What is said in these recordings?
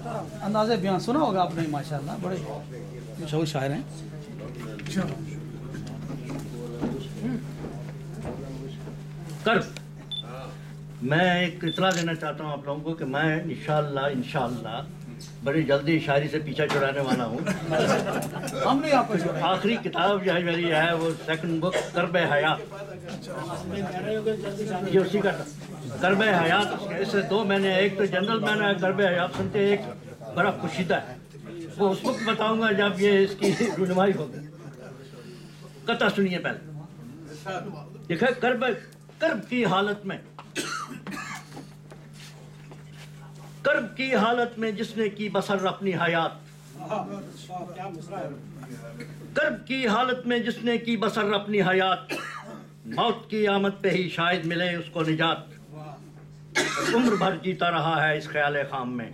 انداز بیان سنا ہوگا آپ نے ماشاءاللہ، بڑے مشہور شاعر ہیں. کرب میں ایک اطلاع دینا چاہتا ہوں آپ لوگوں کو کہ میں انشاءاللہ بڑی جلدی شاعری سے پیچھا چھڑانے والا ہوں. ہم نہیں آپ کو چھوڑیں. آخری کتاب جو ہے میری ہے وہ سیکنڈ بک کرب حیات، یہ اسی کا کرب حیات. اس سے دو میں نے، ایک تو جنرل میں نے کرب حیات سنتے، ایک بڑا پوشیدہ ہے، وہ اس وقت بتاؤں گا جب یہ اس کی رونمائی ہوگی. قطع سنیے پہلے. دیکھیں کرب کی حالت میں، کرب کی حالت میں جس نے کی بسر اپنی حیات، کرب کی حالت میں جس نے کی بسر اپنی حیات، موت کی آمد پہ ہی شاید ملے اس کو نجات. عمر بھر جیتا رہا ہے اس خیال خام میں،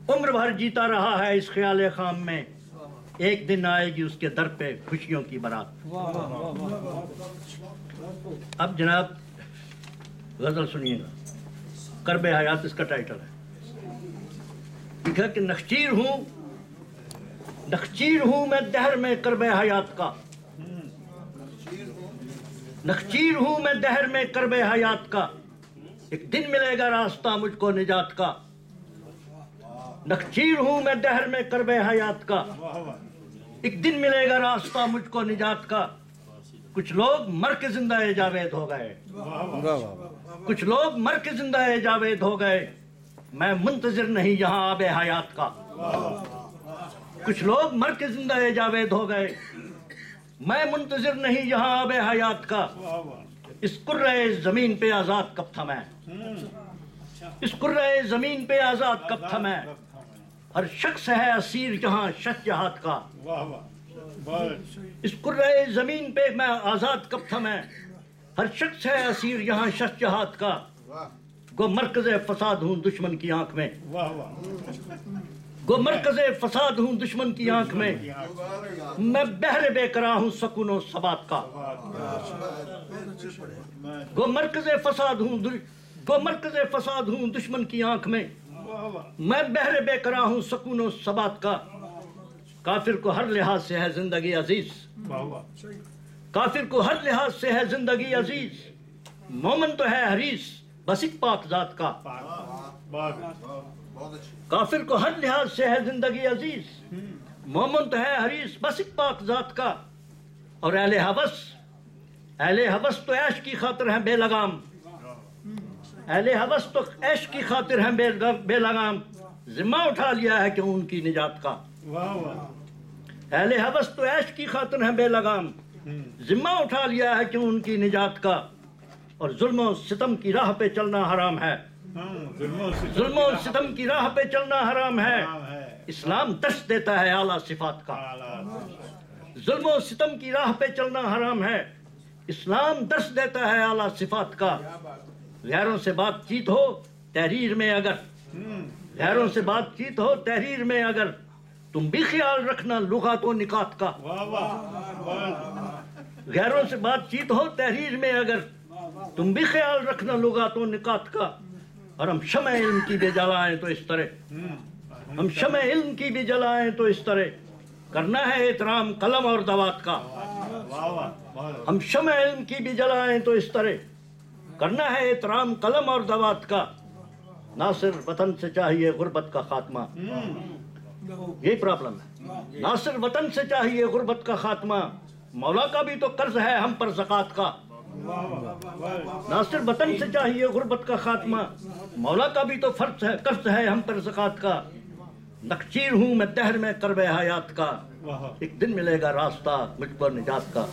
عمر بھر جیتا رہا ہے اس خیال خام میں، ایک دن آئے گی اس کے در پہ خوشیوں کی بارات. اب جناب غزل سنیے گا، کرب حیات اس کا ٹائٹل ہے. لکھا کہ نخچیر ہوں میں دہر میں کرب حیات کا، نخچیر ہوں میں دہر میں کرب حیات کا، ایک دن ملے گا راستہ مجھ کو نجات کا. نخچیر ہوں میں دہر میں کرب حیات کا، ایک دن ملے گا راستہ مجھ کو نجات کا. کچھ لوگ مر کے زندہ جاوید ہو گئے، کچھ لوگ مر کے زندہ جاوید ہو گئے، میں منتظر نہیں یہاں آب حیات کا. کچھ لوگ مر کے زندہ جاوید ہو گئے، میں منتظر نہیں یہاں آب حیات کا. اس کرۂ زمین پہ آزاد کب تھا میں، اس کرۂ زمین پہ آزاد کب تھا میں، ہر شخص ہے اسیر یہاں شہجہات کا. اس کرۂ زمین پہ میں آزاد کب تھا میں، ہر شخص ہے اسیر یہاں شہجہات کا. گو مرکز فساد ہوں دشمن کی آنکھ میں، گو مرکز فساد ہوں دشمن کی آنکھ میں، میں بحر بے قرار ہوں سکون و ثبات کا. گو مرکز فساد ہوں دشمن کی آنکھ میں، میں بحر بے قرار ہوں سکون و ثبات کا. کافر کو ہر لحاظ سے ہے زندگی عزیز، کافر کو ہر لحاظ سے ہے زندگی عزیز، مومن تو ہے حریص بس ایک پاک ذات کا. کافر کو ہر لحاظ سے ہے زندگی عزیز، مومن تو ہے حریص بس ایک پاک ذات کا. اور اہل ہوس تو عیش کی خاطر ہیں بے لگام، اہل ہوس تو عیش کی خاطر ہیں بے لگام، ذمہ اٹھا لیا ہے کیوں ان کی نجات کا. اہل ہوس تو عیش کی خاطر ہیں بے لگام، ذمہ اٹھا لیا ہے کیوں ان کی نجات کا. اور ظلم و ستم کی راہ پہ چلنا حرام ہے، ظلم و ستم کی راہ پہ چلنا حرام ہے، اسلام درس دیتا ہے اعلیٰ صفات کا. ظلم و ستم کی راہ پہ چلنا حرام ہے، اسلام درس دیتا ہے اعلیٰ صفات کا. غیروں سے بات چیت ہو تحریر میں اگر، غیروں سے بات چیت ہو تحریر میں اگر، تم بھی خیال رکھنا لغات و نکات کا. غیروں سے بات چیت ہو تحریر میں اگر، تم بھی خیال رکھنا لغات و نکات کا. اور ہم شمع علم کی بھی جلائیں تو اس طرح، ہم شمع علم کی بھی جلائیں تو اس طرح، کرنا ہے احترام قلم اور دوات کا. ہم شمع علم کی بھی جلائیں تو اس طرح، کرنا ہے احترام قلم اور دوات کا. ناصر وطن سے چاہیے غربت کا خاتمہ، یہی پرابلم ہے. ناصر وطن سے چاہیے غربت کا خاتمہ، مولا کا بھی تو قرض ہے ہم پر زکوٰۃ کا. ناصر وطن سے چاہیے غربت کا خاتمہ، مولا کا بھی تو فرض ہے قرض ہے ہم پر زکوٰۃ کا. نخچیر ہوں میں دہر میں کرب حیات کا، ایک دن ملے گا راستہ مجھ پر نجات کا.